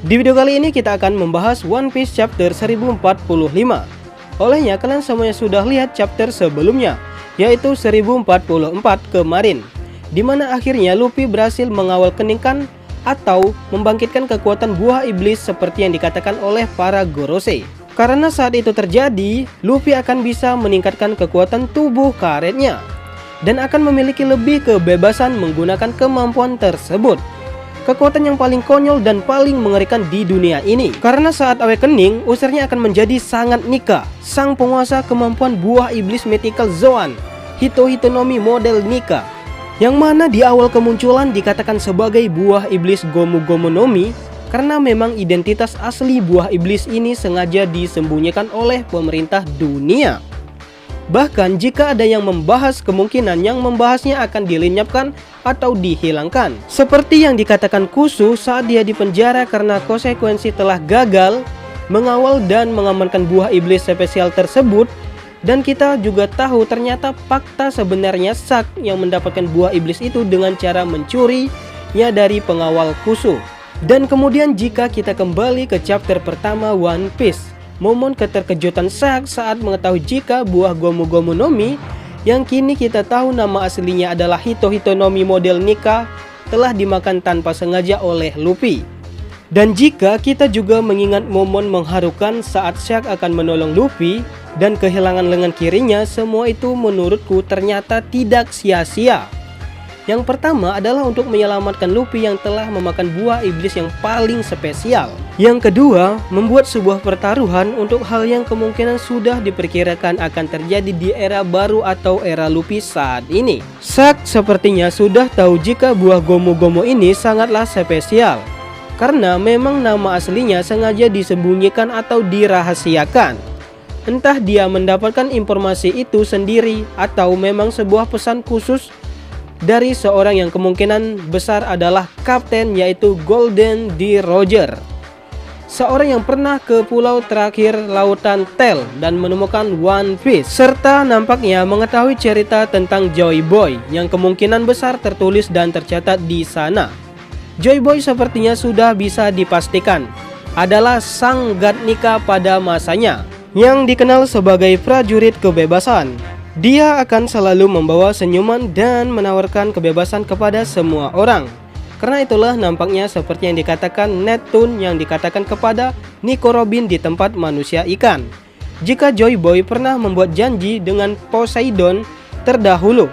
Di video kali ini kita akan membahas One Piece chapter 1045. Olehnya kalian semuanya sudah lihat chapter sebelumnya, yaitu 1044 kemarin, dimana akhirnya Luffy berhasil mengawal keningkan atau membangkitkan kekuatan buah iblis seperti yang dikatakan oleh para Gorosei. Karena saat itu terjadi, Luffy akan bisa meningkatkan kekuatan tubuh karetnya dan akan memiliki lebih kebebasan menggunakan kemampuan tersebut. Kekuatan yang paling konyol dan paling mengerikan di dunia ini. Karena saat awakening, usernya akan menjadi sangat Nika, sang penguasa kemampuan buah iblis Mythical Zoan, Hito-Hitonomi model Nika, yang mana di awal kemunculan dikatakan sebagai buah iblis Gomu-Gomu no Mi, karena memang identitas asli buah iblis ini sengaja disembunyikan oleh pemerintah dunia. Bahkan jika ada yang membahas, kemungkinan yang membahasnya akan dilenyapkan atau dihilangkan. Seperti yang dikatakan Kusu saat dia dipenjara karena konsekuensi telah gagal mengawal dan mengamankan buah iblis spesial tersebut. Dan kita juga tahu ternyata fakta sebenarnya Zack yang mendapatkan buah iblis itu dengan cara mencurinya dari pengawal Kusu. Dan kemudian jika kita kembali ke chapter pertama One Piece, momen keterkejutan Zack saat mengetahui jika buah Gomu-Gomu no Mi yang kini kita tahu nama aslinya adalah Hito-Hitonomi model Nika telah dimakan tanpa sengaja oleh Luffy. Dan jika kita juga mengingat momen mengharukan saat Zack akan menolong Luffy dan kehilangan lengan kirinya, semua itu menurutku ternyata tidak sia-sia. Yang pertama adalah untuk menyelamatkan Luffy yang telah memakan buah iblis yang paling spesial. Yang kedua, membuat sebuah pertaruhan untuk hal yang kemungkinan sudah diperkirakan akan terjadi di era baru atau era Luffy saat ini. Zack sepertinya sudah tahu jika buah Gomu-Gomu ini sangatlah spesial, karena memang nama aslinya sengaja disembunyikan atau dirahasiakan. Entah dia mendapatkan informasi itu sendiri atau memang sebuah pesan khusus dari seorang yang kemungkinan besar adalah kapten, yaitu Golden D. Roger, seorang yang pernah ke pulau terakhir lautan Tel dan menemukan One Piece, serta nampaknya mengetahui cerita tentang Joy Boy yang kemungkinan besar tertulis dan tercatat di sana. Joy Boy sepertinya sudah bisa dipastikan adalah sang God Nika pada masanya, yang dikenal sebagai prajurit kebebasan. Dia akan selalu membawa senyuman dan menawarkan kebebasan kepada semua orang. Karena itulah nampaknya seperti yang dikatakan Neptune yang dikatakan kepada Nico Robin di tempat manusia ikan, jika Joy Boy pernah membuat janji dengan Poseidon terdahulu.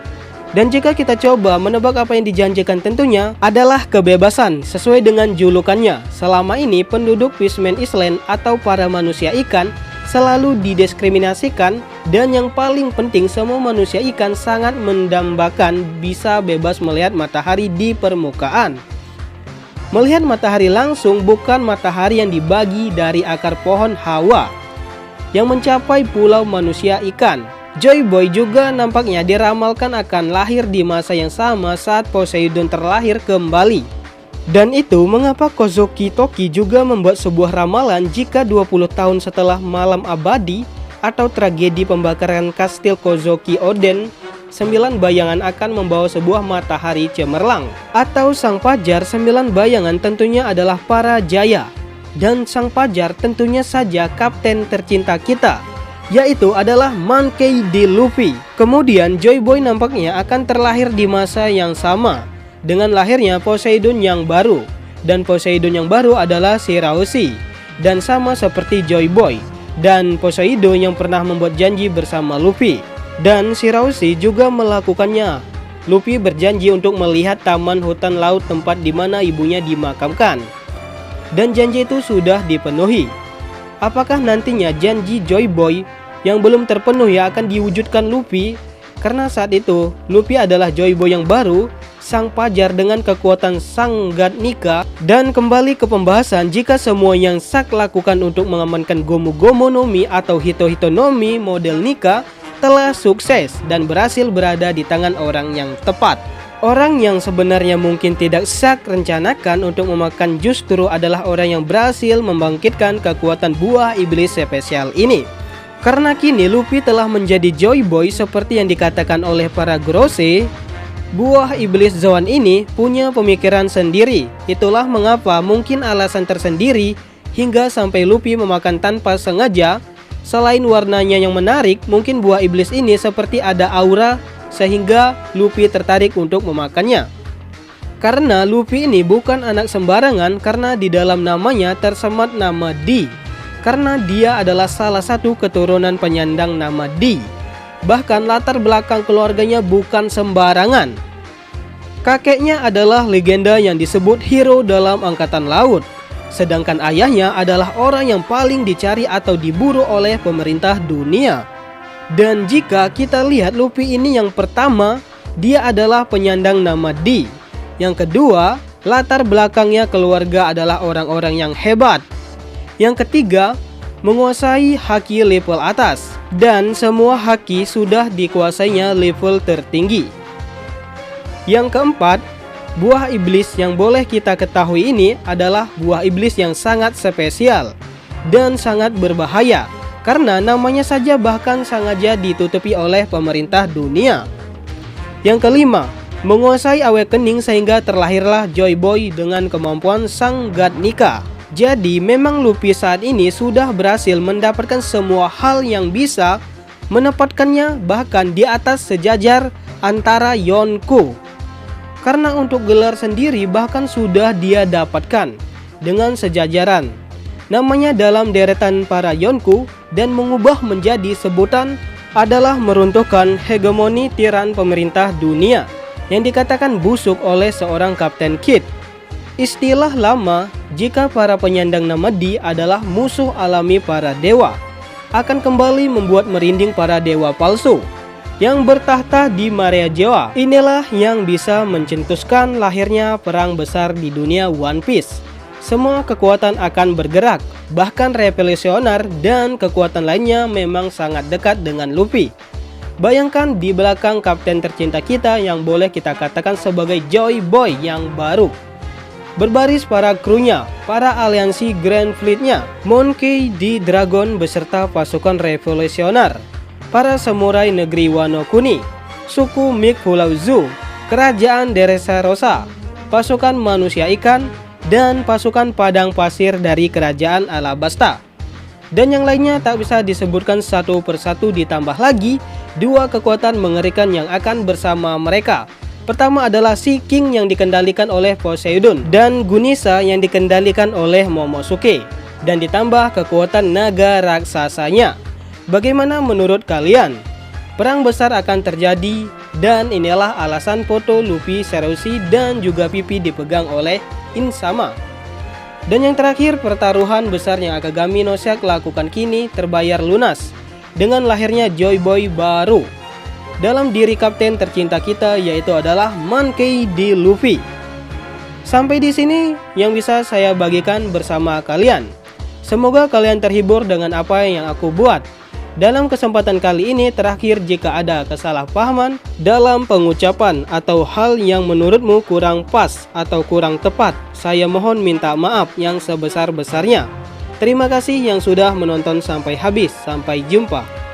Dan jika kita coba menebak apa yang dijanjikan, tentunya adalah kebebasan sesuai dengan julukannya. Selama ini penduduk Fishman Island atau para manusia ikan selalu didiskriminasikan, dan yang paling penting semua manusia ikan sangat mendambakan bisa bebas melihat matahari di permukaan. Melihat matahari langsung, bukan matahari yang dibagi dari akar pohon Hawa yang mencapai pulau manusia ikan. Joy Boy juga nampaknya diramalkan akan lahir di masa yang sama saat Poseidon terlahir kembali. Dan itu mengapa Kozuki Toki juga membuat sebuah ramalan jika 20 tahun setelah malam abadi atau tragedi pembakaran kastil Kozuki Oden, 9 bayangan akan membawa sebuah matahari cemerlang. Atau sang pajar 9 bayangan tentunya adalah para Jaya, dan sang pajar tentunya saja kapten tercinta kita, yaitu adalah Monkey D. Luffy. Kemudian Joy Boy nampaknya akan terlahir di masa yang sama dengan lahirnya Poseidon yang baru, dan Poseidon yang baru adalah Shirahoshi. Dan sama seperti Joy Boy dan Poseidon yang pernah membuat janji bersama Luffy, dan Shirahoshi juga melakukannya. Luffy berjanji untuk melihat taman hutan laut tempat di mana ibunya dimakamkan, dan janji itu sudah dipenuhi. Apakah nantinya janji Joy Boy yang belum terpenuhi akan diwujudkan Luffy? Karena saat itu Luffy adalah Joy Boy yang baru, sang pajar dengan kekuatan sang God Nika. Dan kembali ke pembahasan, jika semua yang Zack lakukan untuk mengamankan Gomu-Gomu no Mi atau Hito-Hitonomi model Nika telah sukses dan berhasil berada di tangan orang yang tepat. Orang yang sebenarnya mungkin tidak Zack rencanakan untuk memakan justru adalah orang yang berhasil membangkitkan kekuatan buah iblis spesial ini. Karena kini Luffy telah menjadi Joy Boy seperti yang dikatakan oleh para Gorosei, Buah iblis Zoan ini punya pemikiran sendiri. Itulah mengapa mungkin alasan tersendiri hingga sampai Luffy memakan tanpa sengaja. Selain warnanya yang menarik, mungkin buah iblis ini seperti ada aura sehingga Luffy tertarik untuk memakannya. Karena Luffy ini bukan anak sembarangan, karena di dalam namanya tersemat nama D. Karena dia adalah salah satu keturunan penyandang nama D. Bahkan latar belakang keluarganya bukan sembarangan. Kakeknya adalah legenda yang disebut hero dalam angkatan laut. Sedangkan ayahnya adalah orang yang paling dicari atau diburu oleh pemerintah dunia. Dan jika kita lihat Luffy ini yang pertama, dia adalah penyandang nama D. Yang kedua, latar belakangnya keluarga adalah orang-orang yang hebat. Yang ketiga, menguasai haki level atas. Dan semua haki sudah dikuasainya level tertinggi. Yang keempat, buah iblis yang boleh kita ketahui ini adalah buah iblis yang sangat spesial dan sangat berbahaya. Karena namanya saja bahkan sengaja ditutupi oleh pemerintah dunia. Yang kelima, menguasai awakening sehingga terlahirlah Joy Boy dengan kemampuan sang God Nika. Jadi memang Luffy saat ini sudah berhasil mendapatkan semua hal yang bisa menempatkannya bahkan di atas sejajar antara Yonko. Karena untuk gelar sendiri bahkan sudah dia dapatkan dengan sejajaran namanya dalam deretan para Yonko, dan mengubah menjadi sebutan adalah meruntuhkan hegemoni tiran pemerintah dunia yang dikatakan busuk oleh seorang Kapten Kid. Istilah lama jika para penyandang nama D adalah musuh alami para dewa akan kembali membuat merinding para dewa palsu yang bertahta di Marea Jewa. Inilah yang bisa mencetuskan lahirnya perang besar di dunia One Piece. Semua kekuatan akan bergerak, bahkan revolusioner dan kekuatan lainnya memang sangat dekat dengan Luffy. Bayangkan di belakang kapten tercinta kita yang boleh kita katakan sebagai Joy Boy yang baru. Berbaris para krunya, para aliansi Grand Fleet-nya, Monkey D. Dragon beserta pasukan revolusioner, para samurai negeri Wano Kuni, suku Mik Pulau Zu, kerajaan Dressrosa, pasukan manusia ikan, dan pasukan padang pasir dari kerajaan Alabasta. Dan yang lainnya tak bisa disebutkan satu persatu, ditambah lagi dua kekuatan mengerikan yang akan bersama mereka. Pertama adalah Sea King yang dikendalikan oleh Poseidon dan Gunisa yang dikendalikan oleh Momosuke, dan ditambah kekuatan naga raksasanya. Bagaimana menurut kalian? Perang besar akan terjadi, dan inilah alasan foto Luffy, Sarushi, dan juga Pipi dipegang oleh Insama. Dan yang terakhir, pertaruhan besar yang Akagami no Shake lakukan kini terbayar lunas dengan lahirnya Joy Boy baru dalam diri kapten tercinta kita, yaitu adalah Monkey D. Luffy. Sampai di sini yang bisa saya bagikan bersama kalian. Semoga kalian terhibur dengan apa yang aku buat. Dalam kesempatan kali ini, terakhir, jika ada kesalahpahaman dalam pengucapan atau hal yang menurutmu kurang pas atau kurang tepat, saya mohon minta maaf yang sebesar-besarnya. Terima kasih yang sudah menonton sampai habis. Sampai jumpa.